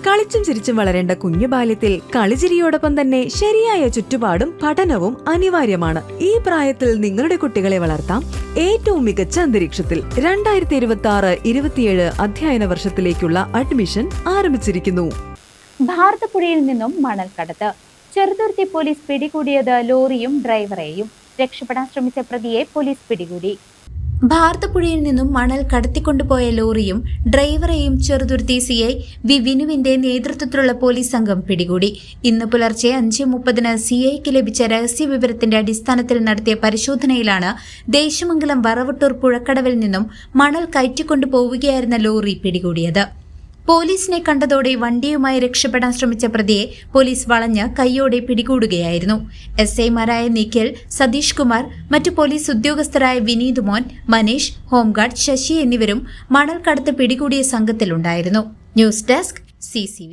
കളിച്ചും ചിരിച്ചും വളരേണ്ട കുഞ്ഞു ബാല്യത്തിൽ കളിചിരിയോടൊപ്പം തന്നെ ശരിയായ ചുറ്റുപാടും പഠനവും അനിവാര്യമാണ്. ഈ പ്രായത്തിൽ നിങ്ങളുടെ കുട്ടികളെ വളർത്താം ഏറ്റവും മികച്ച അന്തരീക്ഷത്തിൽ. 2026-27 അധ്യയന വർഷത്തിലേക്കുള്ള അഡ്മിഷൻ ആരംഭിച്ചിരിക്കുന്നു. ഭാരതപ്പുഴയിൽ നിന്നും മണൽ കടത്ത്. ചെറുതുരുത്തി പോലീസ് പിടികൂടിയത് ലോറിയും ഡ്രൈവറെയും. രക്ഷപ്പെടാൻ ശ്രമിച്ച പ്രതിയെ പോലീസ് പിടികൂടി. ഭാരതപ്പുഴയിൽ നിന്നും മണൽ കടത്തിക്കൊണ്ടുപോയ ലോറിയും ഡ്രൈവറെയും ചെറുതുരുത്തി CI വി വിനുവിന്റെ നേതൃത്വത്തിലുള്ള പോലീസ് സംഘം പിടികൂടി. ഇന്ന് പുലർച്ചെ 5:30 CIക്ക് ലഭിച്ച രഹസ്യവിവരത്തിന്റെ അടിസ്ഥാനത്തിൽ നടത്തിയ പരിശോധനയിലാണ് ദേശമംഗലം വറവട്ടൂർ പുഴക്കടവിൽ നിന്നും മണൽ കയറ്റിക്കൊണ്ടുപോവുകയായിരുന്ന ലോറി പിടികൂടിയത്. പോലീസിനെ കണ്ടതോടെ വണ്ടിയുമായി രക്ഷപ്പെടാൻ ശ്രമിച്ച പ്രതിയെ പോലീസ് വളഞ്ഞ് കൈയോടെ പിടികൂടുകയായിരുന്നു. SIമാരായ നിഖിൽ, സതീഷ് കുമാർ, മറ്റു പോലീസ് ഉദ്യോഗസ്ഥരായ വിനീത് മോൻ, മനീഷ്, ഹോംഗാർഡ് ശശി എന്നിവരും മണൽ കടത്ത് പിടികൂടിയ സംഘത്തിലുണ്ടായിരുന്നു. News desk CCV.